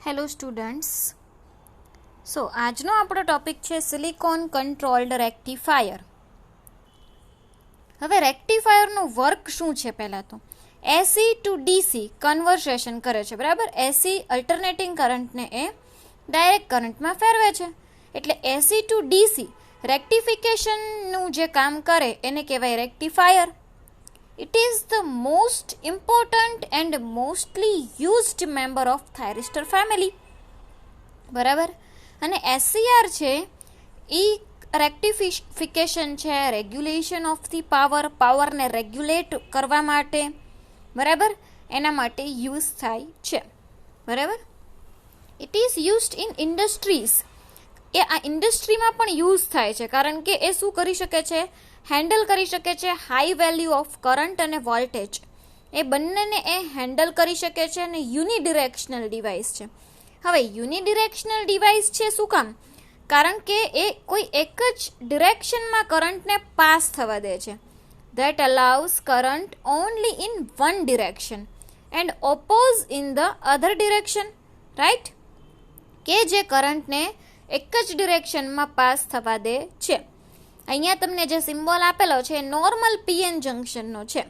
Hello students. આજનો આપણો topic છે સિલિકોન કંટ્રોલ્ડ રેક્ટિફાયર. હવે રેક્ટિફાયરનું વર્ક શું છે? પહેલાં તો એસી ટુ ડીસી કન્વર્સેશન કરે છે, બરાબર. એસી અલ્ટરનેટિંગ કરંટને એ ડાયરેક્ટ કરંટમાં ફેરવે છે, એટલે એસી ટુ ડીસી રેક્ટિફિકેશનનું જે કામ કરે એને કહેવાય rectifier. It is the most important and mostly used member of thyristor family. બરાબર. અને SCR છે એ રેક્ટિફિકેશન છે, રેગ્યુલેશન ઓફ ધી પાવરને રેગ્યુલેટ કરવા માટે, બરાબર, એના માટે યુઝ થાય છે, બરાબર. It is used in industries. એ આ ઇન્ડસ્ટ્રીમાં પણ યુઝ થાય છે, કારણ કે એ શું કરી શકે છે? હેન્ડલ કરી શકે છે હાઈ વેલ્યુ ઓફ કરંટ અને વોલ્ટેજ. એ બંનેને એ હેન્ડલ કરી શકે છે અને યુનિડિરેક્શનલ ડિવાઇસ છે. હવે યુનિડિરેક્શનલ ડિવાઇસ છે શું કામ? કારણ કે એ કોઈ એક જ ડિરેક્શનમાં કરંટને પાસ થવા દે છે. That allows current only in one direction and oppose in the other direction, right? કે જે કરંટને એક જ ડિરેક્શનમાં પાસ થવા દે છે. અહીંયા તમને જે સિમ્બોલ આપેલો છે એ નોર્મલ પીએન જંક્શનનો છે,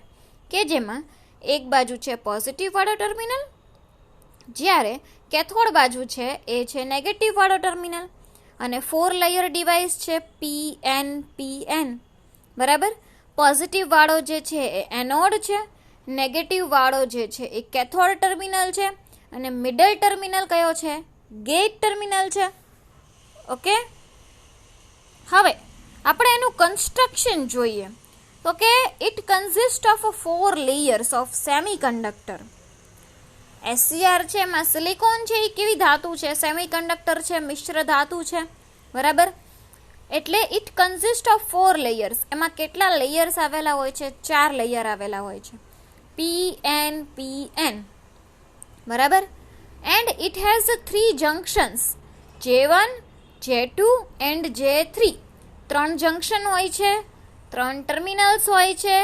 કે જેમાં એક બાજુ છે પોઝિટિવ વાળો ટર્મિનલ, જ્યારે કેથોડ બાજુ છે એ છે નેગેટિવ વાળો ટર્મિનલ, અને 4 લેયર ડિવાઇસ છે PN, બરાબર. પોઝિટિવ વાળો જે છે એ એનોડ છે, નેગેટિવ વાળો જે છે એ કેથોડ ટર્મિનલ છે, અને મિડલ ટર્મિનલ કયો છે? ગેટ ટર્મિનલ છે. ઓકે, હવે આપણે એનું કન્સ્ટ્રક્શન જોઈએ તો કે it consist of 4 layers of semiconductor. SCR છે એમાં સિલિકોન છે એ કેવી ધાતુ છે? સેમિકન્ડક્ટર છે, મિશ્ર ધાતુ છે, બરાબર. એટલે ઇટ કન્ઝિસ્ટ ઓફ 4 લેયર્સ. એમાં કેટલા લેયર્સ આવેલા હોય છે? 4 લેયર આવેલા હોય છે, PN, બરાબર. And it has 3 junctions, J1, J2 and J3. 3 junction હોય છે, 3 ટર્મિનલ્સ હોય છે,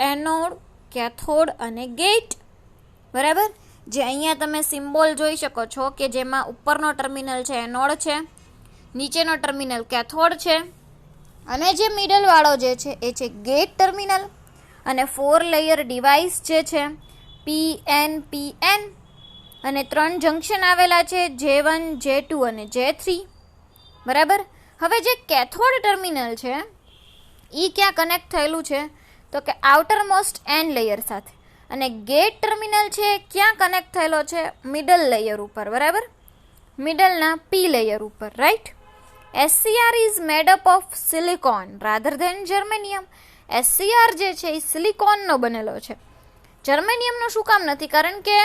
એનોડ, કેથોડ અને ગેટ, બરાબર. જે અહીંયા તમે સિમ્બોલ જોઈ શકો છો કે જેમાં ઉપરનો ટર્મિનલ છે એનોડ છે, નીચેનો ટર્મિનલ કેથોડ છે, અને જે મિડલ વાળો જે છે એ છે ગેટ ટર્મિનલ. અને 4 લેયર ડિવાઇસ જે છે PN, અને 3 જંક્શન આવેલા છે J1, J2 અને J3, બરાબર. હવે જે કેથોડ ટર્મિનલ છે એ ક્યાં કનેક્ટ થયેલું છે? તો કે આઉટર મોસ્ટ એન લેયર સાથે. અને ગેટ ટર્મિનલ છે ક્યાં કનેક્ટ થયેલો છે? મિડલ લેયર ઉપર, બરાબર, મિડલના P લેયર ઉપર, right. SCR is made up of silicon rather than germanium. SCR જે છે એ સિલિકોનનો બનેલો છે, જર્મેનિયમનો શું કામ નથી? કારણ કે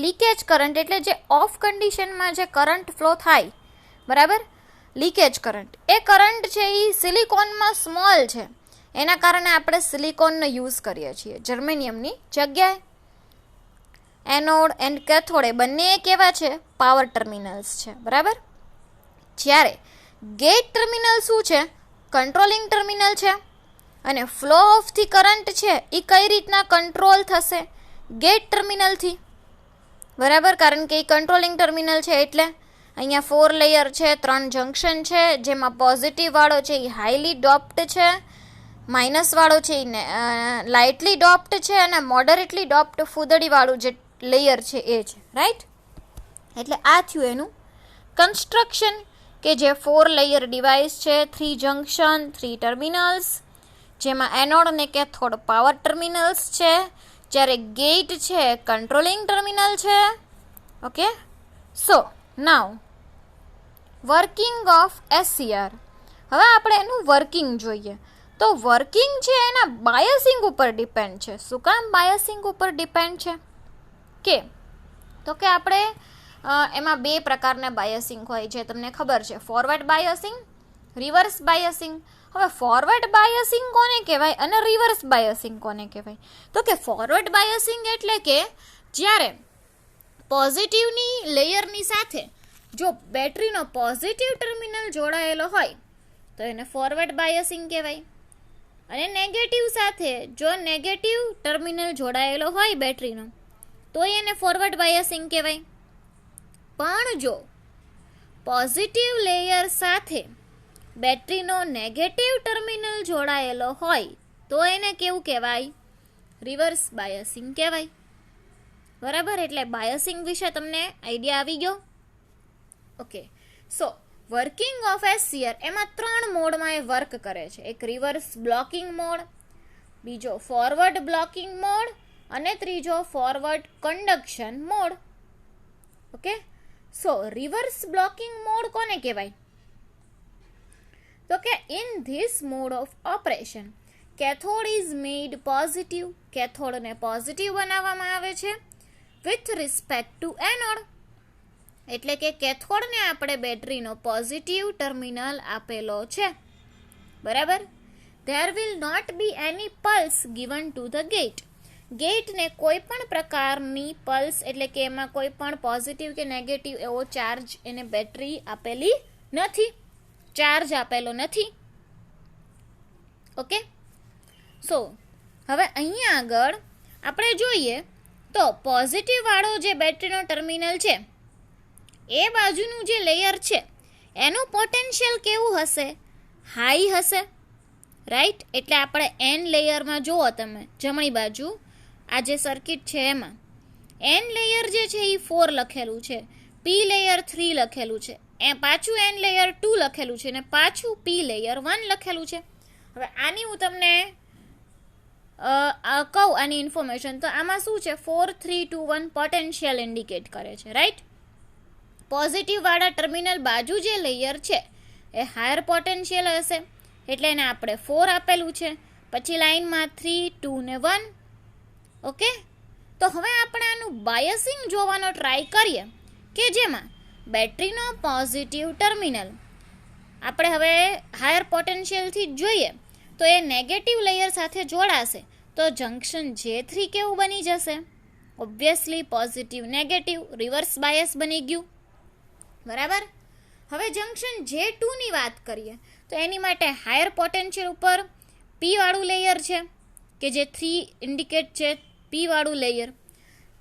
લીકેજ કરંટ એટલે જે ઓફ કન્ડિશનમાં જે કરંટ ફ્લો થાય, બરાબર, લીકેજ કરંટ, એ કરંટ છે એ સિલિકોનમાં સ્મોલ છે, એના કારણે આપણે સિલિકોનનો યુઝ કરીએ છીએ જર્મેનિયમની જગ્યાએ. એનોડ એન્ડ કેથોડ એ બંને કેવા છે? પાવર ટર્મિનલ્સ છે, બરાબર. જ્યારે ગેટ ટર્મિનલ શું છે? કંટ્રોલિંગ ટર્મિનલ છે. અને ફ્લો ઓફ ધી કરંટ છે એ કઈ રીતના કંટ્રોલ થશે? ગેટ ટર્મિનલથી, બરાબર. કારણ કે એ કંટ્રોલિંગ ટર્મિનલ છે એટલે અહીંયા 4 લેયર છે, 3 જંક્શન છે, જેમાં પોઝિટિવ વાળો છે એ હાઈલી ડોપ્ડ છે, માઇનસ વાળો છે એ લાઇટલી ડોપ્ડ છે, અને મોડરેટલી ડોપ્ડ ફૂદડીવાળું જે લેયર છે એ છે, રાઈટ. એટલે આ થયું એનું કન્સ્ટ્રક્શન, કે જે 4 લેયર ડિવાઇસ છે, 3 જંક્શન, 3 ટર્મિનલ્સ, જેમાં એનોડ અને કેથોડ પાવર ટર્મિનલ્સ છે, જ્યારે ગેટ છે કંટ્રોલિંગ ટર્મિનલ છે. Okay, so now working of SCR. હવે આપણે એનું વર્કિંગ જોઈએ. તો વર્કિંગ છે એના બાયસિંગ ઉપર ડિપેન્ડ છે. શું કામ બાયસિંગ ઉપર ડિપેન્ડ છે? તો કે આપણે એમાં 2 પ્રકારના બાયસિંગ હોય છે, તમને ખબર છે, ફોરવર્ડ બાયસિંગ, રિવર્સ બાયસિંગ. હવે ફોરવર્ડ બાયસિંગ કોને કહેવાય અને રિવર્સ બાયસિંગ કોને કહેવાય? તો કે ફોરવર્ડ બાયસિંગ એટલે કે જ્યારે પોઝિટિવની લેયરની સાથે જો બેટરીનો પોઝિટિવ ટર્મિનલ જોડાયેલો હોય તો એને ફોરવર્ડ બાયસિંગ કહેવાય, અને નેગેટિવ સાથે જો નેગેટિવ ટર્મિનલ જોડાયેલો હોય બેટરીનો તો એને ફોરવર્ડ બાયસિંગ કહેવાય. પણ જો પોઝિટિવ લેયર સાથે બેટરીનો નેગેટિવ ટર્મિનલ જોડાયેલો હોય તો એને કેવું કહેવાય? રિવર્સ બાયસિંગ કહેવાય. બરાબર, એટલે બાયસિંગ વિશે તમને આઈડિયા આવી ગયો. Okay, so working of SCR એમાં 3 મોડમાં એ વર્ક કરે છે. એક રિવર્સ બ્લોકિંગ મોડ, બીજો ફોરવર્ડ બ્લોકિંગ મોડ અને ત્રીજો forward conduction mode. Okay, so reverse blocking mode કોને કહેવાય? તો કે in this mode of operation cathode is made positive. કેથોડને પોઝિટિવ બનાવવામાં આવે છે વિથ રિસ્પેક્ટ ટુ એનોડ. એટલે કે કેથોડને આપણે બેટરીનો પોઝિટિવ ટર્મિનલ આપેલો છે. બરાબર, there will not be any pulse given to the gate. ગેટને કોઈ પણ પ્રકારની પલ્સ એટલે કે એમાં કોઈ પણ પોઝિટિવ કે નેગેટિવ એવો ચાર્જ એને બેટરી આપેલી નથી, ચાર્જ આપેલો નથી. ઓકે, સો હવે અહીંયા આગળ આપણે જોઈએ તો પોઝિટિવ વાળો જે બેટરીનો ટર્મિનલ છે એ બાજુનું જે લેયર છે એનું પોટેન્શિયલ કેવું હશે? હાઈ હશે, રાઈટ. એટલે આપણે એન લેયરમાં જુઓ તમે જમણી બાજુ આ જે સર્કિટ છે એમાં એન લેયર જે છે એ 4 લખેલું છે, પી લેયર 3 લખેલું છે, પાછું એન લેયર 2 લખેલું છે અને પાછું પી લેયર 1 લખેલું છે. હવે આની હું તમને કહું આની ઇન્ફોર્મેશન, તો આમાં શું છે? 4 3 2 1 પોટેન્શિયલ ઇન્ડિકેટ કરે છે, રાઈટ. પોઝિટિવ વાળા ટર્મિનલ બાજુ જે લેયર છે એ હાયર પોટેન્શિયલ હશે એટલે એને આપણે 4 આપેલું છે, પછી લાઇનમાં 3 2 ને 1. ઓકે, તો હવે આપણે આનું બાયસિંગ જોવાનો ટ્રાય કરીએ કે જેમાં બેટરીનો પોઝિટિવ ટર્મિનલ આપણે હવે હાયર પોટેન્શિયલથી જ જોઈએ તો એ નેગેટિવ લેયર સાથે જોડાશે તો જંક્શન J3 કેવું બની જશે? Obviously positive negative reverse bias બની ગયું. બરાબર, હવે જંક્શન J2 ની વાત કરીએ તો એની માટે હાયર પોટેન્શિયલ ઉપર પી વાળું લેયર છે કે જે 3 ઇન્ડિકેટ છે, પી વાળું લેયર.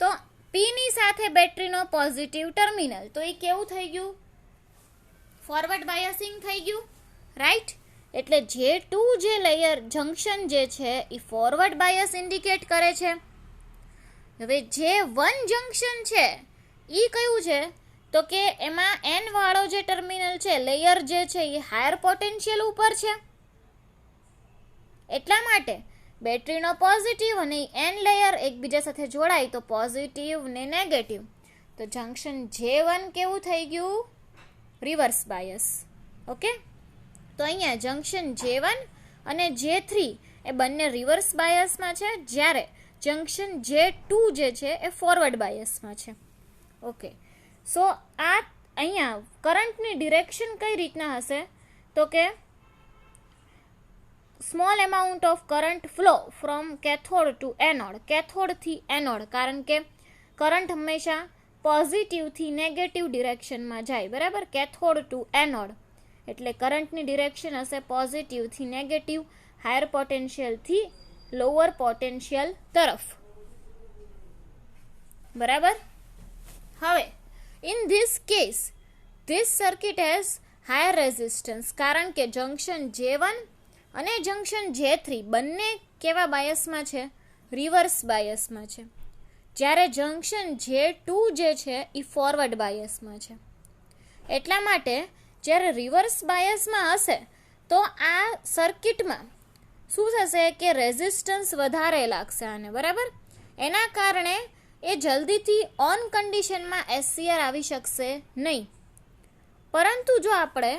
તો પીની સાથે બેટરીનો પોઝિટિવ ટર્મિનલ, તો એ કેવું થઈ ગયું? ફોરવર્ડ બાયસિંગ થઈ ગયું, રાઈટ. એટલે J2 જે લેયર જંક્શન જે છે એ ફોરવર્ડ બાયસ ઇન્ડિકેટ કરે છે. હવે J1 જંક્શન છે એ કયું છે? તો કે એમાં એન વાળો જે ટર્મિનલ છે લેયર જે છે એ હાયર પોટેન્શિયલ ઉપર છે. એટલા માટે બેટરીનો પોઝિટિવ અને એન લેયર એકબીજા સાથે જોડાય તો પોઝિટિવ ને નેગેટિવ, તો જંક્શન J1 કેવું થઈ ગયું? Reverse bias. ઓકે, તો અહીંયા જંક્શન J1 અને J3 એ બંને રિવર્સ બાયસમાં છે, જ્યારે જંક્શન J2 જે છે એ ફોરવર્ડ બાયસમાં છે. ઓકે, સો આ અહીંયા કરંટની ડિરેક્શન કઈ રીતના હશે? તો કે small amount of current flow from cathode to anode, કેથોડથી એનોડ, કારણ કે કરંટ હંમેશા પોઝિટિવથી નેગેટિવ ડિરેક્શનમાં જાય. બરાબર, કેથોડ ટુ એનોડ એટલે કરંટની ડિરેક્શન હશે પોઝિટિવથી નેગેટિવ, હાયર પોટેન્શિયલથી લોઅર પોટેન્શિયલ તરફ. બરાબર, હવે in this case this circuit has higher resistance, કારણ કે જંક્શન J1 અને જંક્શન J3 બંને કેવા બાયસમાં છે? રિવર્સ બાયસમાં છે, જ્યારે જંક્શન J2 જે છે એ ફોરવર્ડ બાયસમાં છે. એટલા માટે જ્યારે રિવર્સ બાયસમાં હશે તો આ સર્કિટમાં શું થશે કે રેઝિસ્ટન્સ વધારે લાગશે આને. બરાબર, એના કારણે એ જલ્દીથી ઓન કન્ડિશનમાં SCR આવી શકશે નહીં. પરંતુ જો આપણે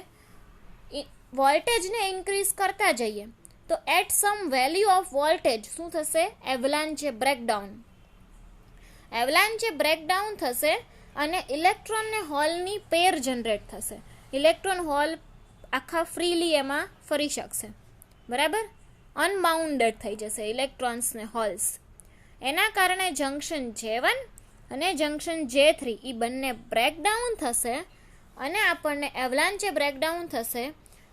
વોલ્ટેજને ઇન્ક્રીઝ કરતા જઈએ તો at some value of voltage શું થશે? એવલાન્ચે બ્રેકડાઉન. એવલાન્ચે બ્રેકડાઉન થશે અને ઇલેક્ટ્રોન ને હોલની પેર જનરેટ થશે. ઇલેક્ટ્રોન હોલ આખા ફ્રીલી એમાં ફરી શકશે. બરાબર, અનબાઉન્ડેડ થઈ જશે ઇલેક્ટ્રોન્સ ને હોલ્સ. એના કારણે જંક્શન J1 અને જંક્શન J3 એ બંને બ્રેકડાઉન થશે અને આપણને એવલાન્ચે બ્રેકડાઉન થશે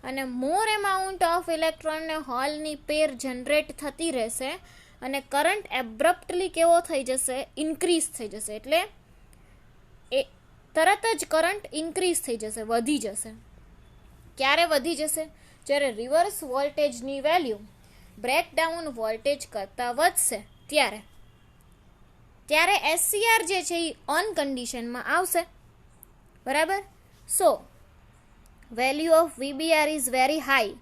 અને મોર એમાઉન્ટ ઓફ ઇલેક્ટ્રોન ને હોલની પેર જનરેટ થતી રહેશે અને કરંટ એબ્રપ્ટલી કેવો થઈ જશે? ઇન્ક્રીઝ થઈ જશે. એટલે એ તરત જ કરંટ ઇન્ક્રીઝ થઈ જશે, વધી જશે. ક્યારે વધી જશે? જ્યારે રિવર્સ વોલ્ટેજની વેલ્યુ બ્રેકડાઉન વોલ્ટેજ કરતાં વધશે ત્યારે એસસીઆર જે છે એ ઓન કન્ડિશનમાં આવશે. બરાબર. So value of VBR is very high.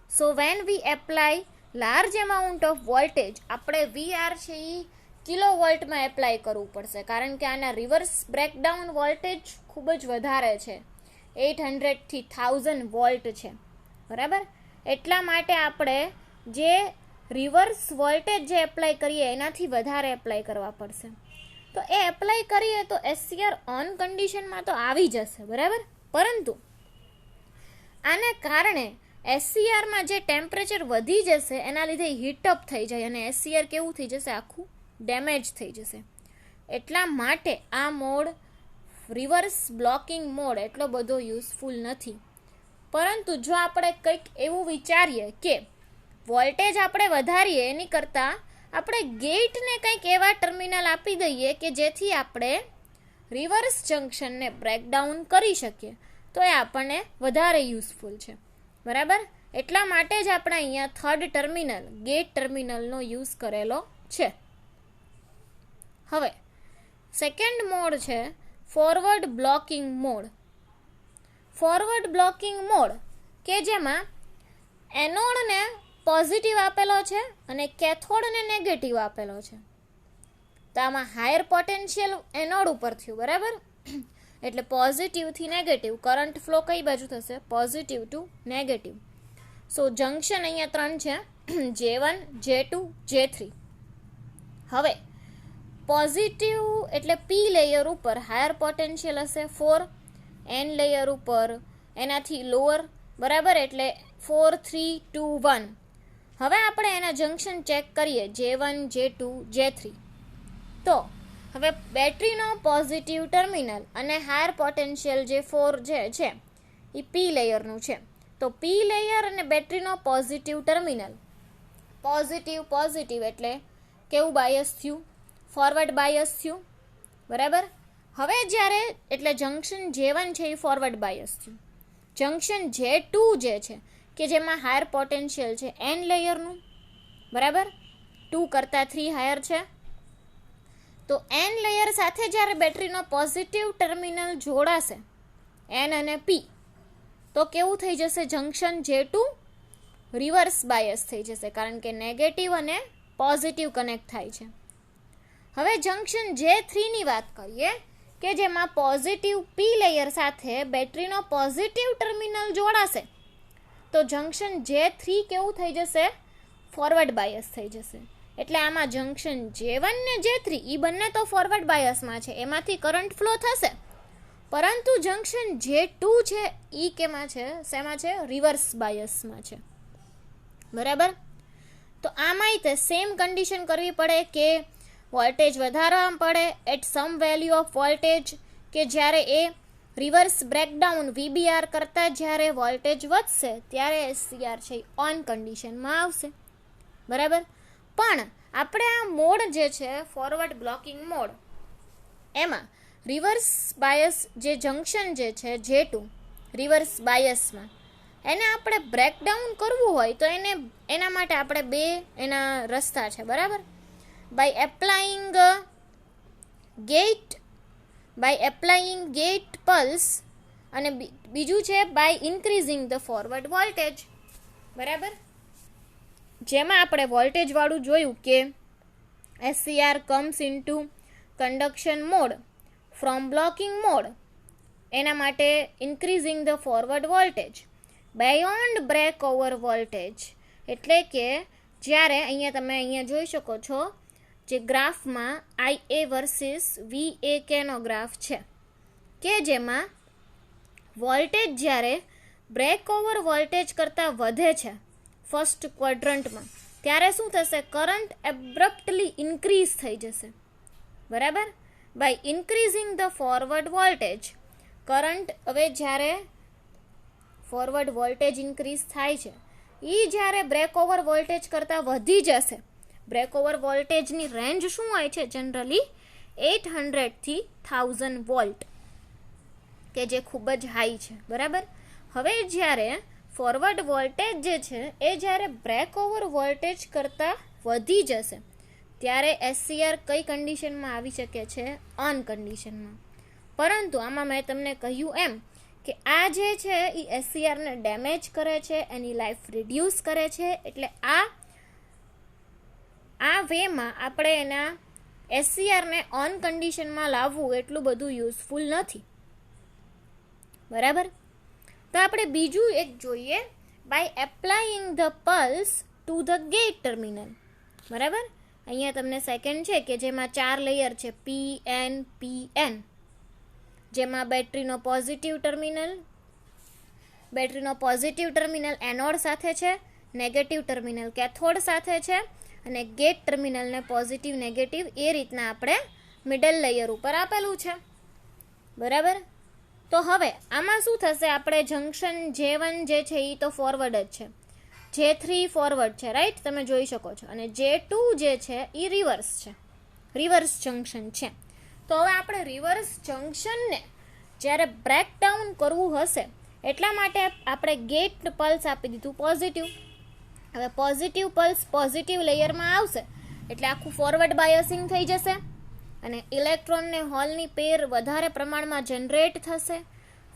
So when we apply large amount of voltage, આપણે VR છે એ કિલો વોલ્ટમાં એપ્લાય કરવું પડશે, કારણ કે આના રિવર્સ બ્રેકડાઉન વોલ્ટેજ ખૂબ જ વધારે છે, 800 થી 1000 વોલ્ટ છે. બરાબર. એટલા માટે આપણે જે રિવર્સ વોલ્ટેજ જે એપ્લાય કરીએ એનાથી વધારે એપ્લાય કરવા પડશે. તો એ એપ્લાય કરીએ તો SCR ઓન કન્ડિશનમાં તો આવી જશે. બરાબર. પરંતુ આના કારણે SCRમાં જે ટેમ્પરેચર વધી જશે એના લીધે હીટઅપ થઈ જાય અને SCR કેવું થઈ જશે? આખું ડેમેજ થઈ જશે. એટલા માટે આ મોડ રિવર્સ બ્લોકિંગ મોડ એટલો બધો યુઝફુલ નથી. પરંતુ જો આપણે કંઈક એવું વિચારીએ કે વોલ્ટેજ આપણે વધારીએ એની કરતાં આપણે ગેટને કંઈક એવા ટર્મિનલ આપી દઈએ કે જેથી આપણે રિવર્સ જંક્શનને બ્રેકડાઉન કરી શકીએ, તો એ આપણને વધારે યુઝફુલ છે. બરાબર. એટલા માટે જ આપણે અહીંયા થર્ડ ટર્મિનલ, ગેટ ટર્મિનલનો યુઝ કરેલો છે. હવે સેકન્ડ મોડ છે forward blocking mode. Forward blocking mode કે જેમાં એનોડને પોઝિટિવ આપેલો છે અને કેથોડને નેગેટિવ આપેલો છે. તો આમાં હાયર પોટેન્શિયલ એનોડ ઉપર થયું. બરાબર. એટલે પોઝિટિવથી નેગેટિવ કરંટ ફ્લો કઈ બાજુ થશે? Positive to negative. So junction અહીંયા 3 છે, J1, J2, J3. હવે પોઝિટિવ એટલે P લેયર ઉપર હાયર પોટેન્શિયલ હશે 4, N લેયર ઉપર એનાથી લોઅર. બરાબર. એટલે 4, 3, 2, 1. હવે આપણે એના જંક્શન ચેક કરીએ, J1, J2, J3. તો હવે બેટરીનો પોઝિટિવ ટર્મિનલ અને હાયર પોટેન્શિયલ જે 4 જે છે એ P લેયરનું છે. તો P લેયર અને બેટરીનો પોઝિટિવ ટર્મિનલ પોઝિટિવ એટલે કેવું બાયસ થયું? ફોરવર્ડ બાયસ થયું. બરાબર. હવે જ્યારે એટલે જંક્શન J1 છે એ ફોરવર્ડ બાયસ થયું. જંક્શન J2 જે છે કે જેમાં હાયર પોટેન્શિયલ છે N લેયરનું. બરાબર. 2 કરતાં 3 હાયર છે. તો N લેયર સાથે જ્યારે બેટરીનો પોઝિટિવ ટર્મિનલ જોડાશે N અને P, તો કેવું થઈ જશે? જંક્શન J2 રિવર્સ બાયસ થઈ જશે, કારણ કે નેગેટિવ અને પોઝિટિવ કનેક્ટ થાય છે. હવે જંક્શન J3ની વાત કરીએ કે જેમાં પોઝિટિવ P લેયર સાથે બેટરીનો પોઝિટિવ ટર્મિનલ જોડાશે, તો જંક્શન J3 કેવું થઈ જશે? ફોરવર્ડ બાયસ થઈ જશે. એટલે આમાં જંક્શન J1 ને J3 એ બંને તો ફોરવર્ડ બાયસમાં છે, એમાંથી કરંટ ફ્લો થશે. પરંતુ જંક્શન J2 છે એ કેમાં છે? શેમાં છે? રિવર્સ બાયસમાં છે. બરાબર. તો આમાંય તે સેમ કન્ડિશન કરવી પડે કે વોલ્ટેજ વધારવા પડે at some value of voltage, કે જ્યારે એ રિવર્સ બ્રેકડાઉન VBR કરતાં જ્યારે વોલ્ટેજ વધશે ત્યારે SCR છે ઓન કન્ડિશનમાં આવશે. બરાબર. પણ આપણે આ મોડ જે છે ફોરવર્ડ બ્લોકિંગ મોડ, એમાં રિવર્સ બાયસ જે જંક્શન જે છે J2 રિવર્સ બાયસમાં, એને આપણે બ્રેકડાઉન કરવું હોય તો એના માટે આપણે બે એના રસ્તા છે. બરાબર. બાય એપ્લાયિંગ ગેટ પલ્સ અને બીજું છે by increasing the forward voltage. બરાબર. જેમાં આપણે વોલ્ટેજ વાળું જોયું કે SCR comes into conduction mode from blocking mode. એના માટે increasing the forward voltage beyond break over voltage, એટલે કે જ્યારે અહીંયા જોઈ શકો છો જે ગ્રાફમાં IA વર્સિસ VAKનો ગ્રાફ છે, કે જેમાં વોલ્ટેજ જ્યારે બ્રેક ઓવર વોલ્ટેજ કરતાં વધે છે ફર્સ્ટ ક્વોડ્રન્ટમાં, ત્યારે શું થશે? કરંટ એબ્રપ્ટલી ઇન્ક્રીઝ થઈ જશે. બરાબર. By increasing the forward voltage, current હવે જ્યારે ફોરવર્ડ વોલ્ટેજ ઇન્ક્રીઝ થાય છે એ જ્યારે બ્રેક ઓવર વોલ્ટેજ કરતાં વધી જશે. બ્રેક ઓવર વોલ્ટેજની રેન્જ શું હોય છે? જનરલી 800 થી 1000 વોલ્ટ. કે જે ખૂબ જ હાઈ છે, બરાબર. હવે જ્યારે ફોરવર્ડ વોલ્ટેજ જે છે એ જ્યારે બ્રેક ઓવર વોલ્ટેજ કરતાં વધી જશે ત્યારે એસસીઆર કઈ કન્ડિશનમાં આવી શકે છે? ઓન કન્ડિશનમાં. પરંતુ આમાં મેં તમને કહ્યું એમ કે આ જે છે એ એસસીઆરને ડેમેજ કરે છે, એની લાઈફ રિડ્યુસ કરે છે. એટલે આ વેમાં આપણે એના એસસીઆરને ઓન કન્ડિશનમાં લાવવું એટલું બધું યુઝફુલ નથી, બરાબર. તો આપણે બીજું એક જોઈએ, by applying the pulse to the gate terminal, બરાબર. અહીંયા તમને સેકન્ડ છે કે જેમાં 4 લેયર છે, PN, PN, જેમાં બેટરીનો પોઝિટિવ ટર્મિનલ એનોડ સાથે છે, નેગેટિવ ટર્મિનલ કેથોડ સાથે છે, અને ગેટ ટર્મિનલને પોઝિટિવ નેગેટિવ એ રીતના આપણે મિડલ લેયર ઉપર આપેલું છે, બરાબર. તો હવે આમાં શું થશે? આપણે જંક્શન J1 જે છે એ તો ફોરવર્ડ જ છે, J3 ફોરવર્ડ છે, રાઈટ, તમે જોઈ શકો છો, અને J2 જે છે એ રિવર્સ છે, રિવર્સ જંક્શન છે. તો હવે આપણે રિવર્સ જંક્શનને જ્યારે બ્રેકડાઉન કરવું હશે એટલા માટે આપણે ગેટ પલ્સ આપી દીધું પોઝિટિવ. હવે પોઝિટિવ પલ્સ પોઝિટિવ લેયરમાં આવશે એટલે આખું ફોરવર્ડ બાયસિંગ થઈ જશે અને ઇલેક્ટ્રોનને હોલની પેર વધારે પ્રમાણમાં જનરેટ થશે,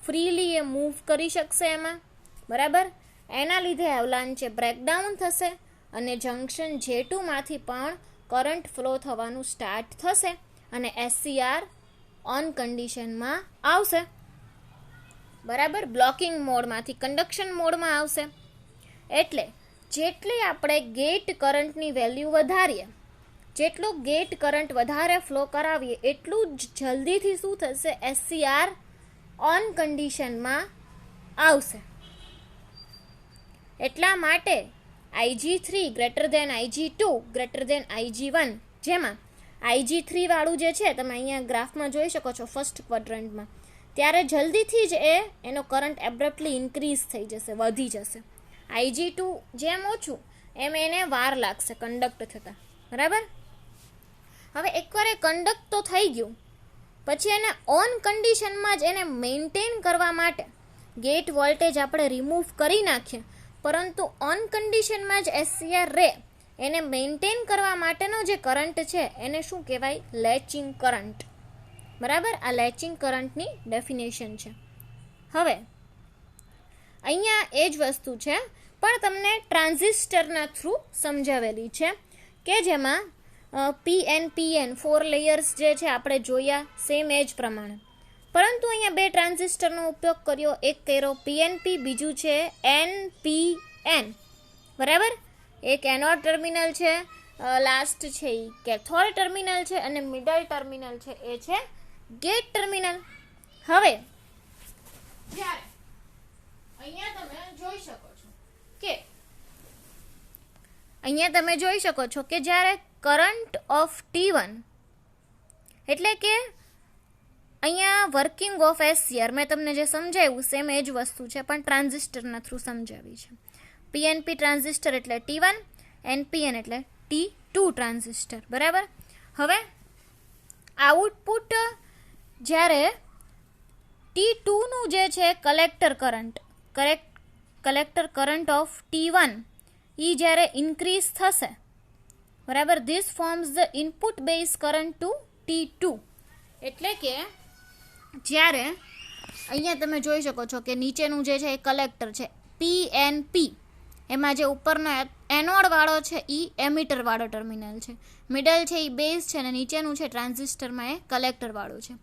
ફ્રીલી એ મૂવ કરી શકશે એમાં, બરાબર. એના લીધે અવલાંચે બ્રેકડાઉન થશે અને જંક્શન J2 માંથી પણ કરંટ ફ્લો થવાનું સ્ટાર્ટ થશે અને એસસીઆર ઓન કન્ડિશનમાં આવશે, બરાબર. બ્લોકિંગ મોડમાંથી કન્ડક્શન મોડમાં આવશે. એટલે જેટલી આપણે ગેટ કરંટની વેલ્યુ વધારીએ, જેટલો ગેટ કરંટ વધારે ફ્લો કરાવીએ એટલું જ જલ્દીથી શું થશે? એસસીઆર ઓન કન્ડિશનમાં આવશે. એટલા માટે Ig3 greater than Ig2 greater than Ig1, જેમાં Ig3 વાળું જે છે તમે અહીંયા ગ્રાફમાં જોઈ શકો છો ફર્સ્ટ ક્વોડ્રન્ટમાં, ત્યારે જલ્દીથી જ એનો કરંટ એબ્રપ્ટલી ઇન્ક્રીઝ થઈ જશે, વધી જશે. Ig2 જેમ ઓછું એમ એને વાર લાગશે કન્ડક્ટ થતાં, બરાબર. હવે એકવાર એ કન્ડક્ટ તો થઈ ગયું પછી એને ઓન કન્ડિશનમાં જ એને મેન્ટેન કરવા માટે ગેટ વોલ્ટેજ આપણે રિમૂવ કરી નાખીએ, પરંતુ ઓન કન્ડિશનમાં જ એસસીઆર રે એને મેન્ટેન કરવા માટેનો જે કરંટ છે એને શું કહેવાય? લેચિંગ કરંટ, બરાબર. આ લેચિંગ કરંટની ડેફિનેશન છે. હવે અહીંયા એ જ વસ્તુ છે પણ તમને ટ્રાન્ઝિસ્ટરના થ્રુ સમજાવેલી છે કે જેમાં PN 4 લેયર્સ જે છે આપણે જોયા સેમ એ જ પ્રમાણે, પરંતુ અહીંયા 2 ટ્રાન્ઝિસ્ટરનો ઉપયોગ કર્યો, એક કર્યો PNP, બીજું છે NPN, બરાબર. એક એનોડ ટર્મિનલ છે, લાસ્ટ છે એ કેથોડ ટર્મિનલ છે, અને મિડલ ટર્મિનલ છે એ છે ગેટ ટર્મિનલ. હવે જ્યારે અહીંયા તમે જોઈ શકો છો કે જ્યારે કરંટ ઓફ T1 એટલે કે અહીંયા વર્કિંગ ઓફ એસસીઆર મેં તમને જે સમજાવ્યું સેમ એ જ વસ્તુ છે પણ ટ્રાન્ઝિસ્ટરના થ્રુ સમજાવી છે. PNP ટ્રાન્ઝિસ્ટર એટલે T1, NPN એટલે T2 ટ્રાન્ઝિસ્ટર, બરાબર. હવે આઉટપુટ જ્યારે T2નું જે છે કલેક્ટર કરંટ ઓફ T1 એ જ્યારે ઇન્ક્રીઝ થશે, બરાબર, this forms the input base current to T2. એટલે કે જ્યારે અહીંયા તમે જોઈ શકો છો કે નીચેનું જે છે એ કલેક્ટર છે PNP, એમાં જે ઉપરનો એનોડ વાળો છે એ એમિટર વાળો ટર્મિનલ છે, મિડલ છે એ બેઝ છે અને નીચેનું છે ટ્રાન્ઝિસ્ટરમાં એ કલેક્ટર વાળું છે.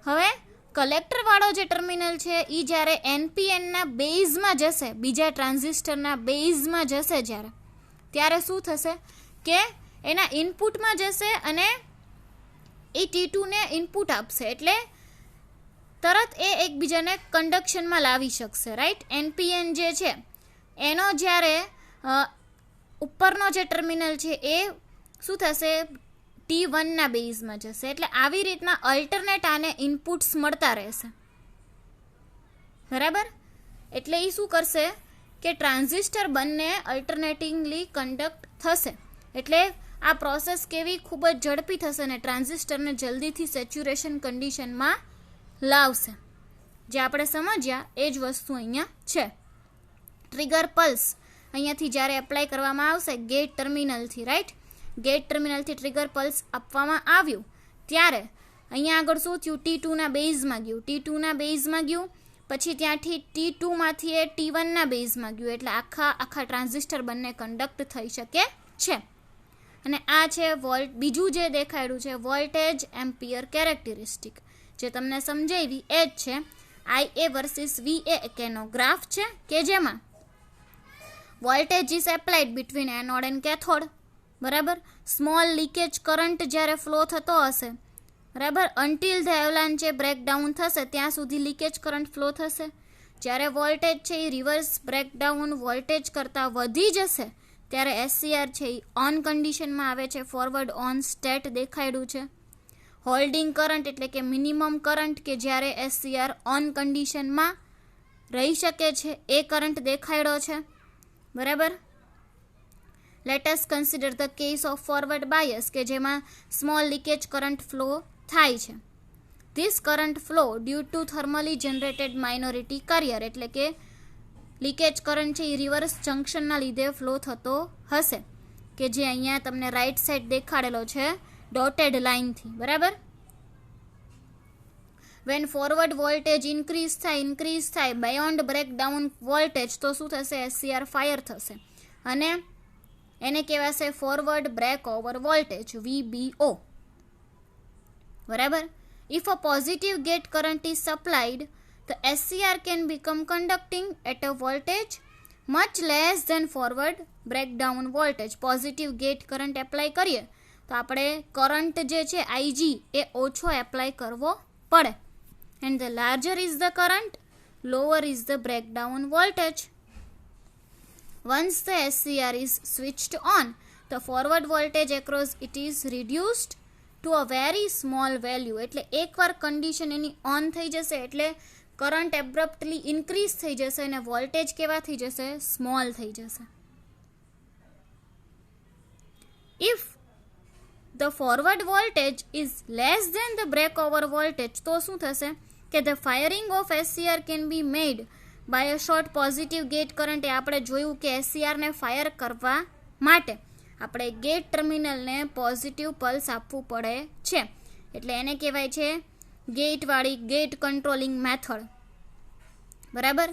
હવે કલેક્ટર વાળો જે ટર્મિનલ છે એ જ્યારે NPNના બેઝમાં જશે, બીજા ટ્રાન્ઝિસ્ટરના બેઝમાં જશે ત્યારે શું થશે કે એના ઇનપુટમાં જશે અને એ T2ને ઇનપુટ આપશે, એટલે તરત એ એકબીજાને કન્ડક્શનમાં લાવી શકશે, રાઈટ. NPN જે છે એનો જ્યારે ઉપરનો જે ટર્મિનલ છે એ શું થશે? T1ના બેઝમાં જશે, એટલે આવી રીતના અલ્ટરનેટ આને ઇનપુટ્સ મળતા રહેશે, બરાબર. એટલે એ શું કરશે કે ટ્રાન્ઝિસ્ટર બંને અલ્ટરનેટિંગલી કન્ડક્ટ થશે, એટલે આ પ્રોસેસ કેવી ખૂબ જ ઝડપી થશે અને ટ્રાન્ઝિસ્ટરને જલ્દીથી સેચ્યુરેશન કન્ડિશનમાં લાવશે, જે આપણે સમજ્યા એ જ વસ્તુ અહીંયા છે. ટ્રિગર પલ્સ અહીંયાથી જ્યારે એપ્લાય કરવામાં આવશે ગેટ ટર્મિનલથી, રાઈટ, ગેટ ટર્મિનલથી ટ્રિગર પલ્સ આપવામાં આવ્યું ત્યારે અહીંયા આગળ શું થયું, T2ના બેઝમાં ગયું, T2ના બેઝમાં ગયું, પછી ત્યાંથી T2માંથી એ T1ના બેઝમાં ગયું, એટલે આખા ટ્રાન્ઝિસ્ટર બંને કન્ડક્ટ થઈ શકે છે. અને આ છે બીજું જે દેખાડ્યું છે વોલ્ટેજ એમ્પિયર કેરેક્ટરિસ્ટિક, જે તમને સમજાવી એ જ છે. IA વર્સિસ VA કેનો ગ્રાફ છે કે જેમાં voltage is applied between anode and cathode, બરાબર. સ્મોલ લીકેજ કરંટ જ્યારે ફ્લો થતો હશે, બરાબર, અન્ટિલ ધ એવલાન્ચે બ્રેકડાઉન થશે ત્યાં સુધી લીકેજ કરંટ ફ્લો થશે. જ્યારે વોલ્ટેજ છે એ રિવર્સ બ્રેકડાઉન વોલ્ટેજ કરતાં વધી જશે ત્યારે SCR છે એ ઓન કન્ડિશનમાં આવે છે, ફોરવર્ડ ઓન સ્ટેટ દેખાડ્યું છે. હોલ્ડિંગ કરંટ એટલે કે મિનિમમ કરંટ કે જ્યારે SCR ઓન કન્ડિશનમાં રહી શકે છે એ કરંટ દેખાડ્યો છે, બરાબર. Let us consider the case of forward bias કે જેમાં સ્મોલ લીકેજ કરંટ ફ્લો થાય છે. This current flow due to thermally generated minority carrier, એટલે કે લીકેજ કરંટ છે એ રિવર્સ જંક્શનના લીધે ફ્લો થતો હશે, કે જે અહીંયા તમને રાઈટ સાઈડ દેખાડેલો છે ડોટેડ લાઇનથી, બરાબર. વેન ફોરવર્ડ વોલ્ટેજ ઇન્ક્રીઝ થાય બાયોન્ડ બ્રેકડાઉન વોલ્ટેજ, તો શું થશે, SCR ફાયર થશે અને એને કહેવાશે forward break over voltage VBO, બરાબર. If a positive gate current is supplied the SCR can become conducting at a voltage much less than forward breakdown voltage. Positive gate current apply કરીએ તો આપણે current જે છે IG એ ઓછો apply કરવો પડે. and the larger is the current, lower is the breakdown voltage. Once the SCR is switched on, the forward voltage across it is reduced to a very small value. એટલે એકવાર condition any on થઈ જશે એટલે current એબ્રપ્ટલી increase થઈ જશે અને voltage કેવા થઈ જશે, સ્મોલ થઈ જશે. If the forward voltage is less than the break over voltage, તો શું થશે કે the firing of SCR can be made by a short positive gate current. એ આપણે જોયું કે SCRને ફાયર કરવા માટે આપણે ગેટ ટર્મિનલને પોઝિટિવ પલ્સ આપવું પડે છે, એટલે એને કહેવાય છે ગેટવાળી ગેટ કંટ્રોલિંગ મેથડ, બરાબર.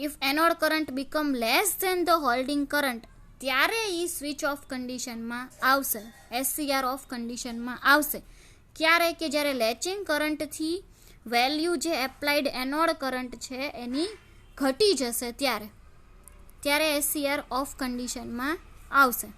If anode current become less than the holding current, ત્યારે એ સ્વિચ ઓફ કન્ડિશનમાં આવશે, SCR ઓફ કન્ડિશનમાં આવશે. ક્યારે કે જ્યારે લેચિંગ કરંટથી વેલ્યુ જે એપ્લાઇડ એનોડ કરંટ છે એની ઘટી જશે ત્યારે SCR ઓફ કન્ડિશનમાં આવશે.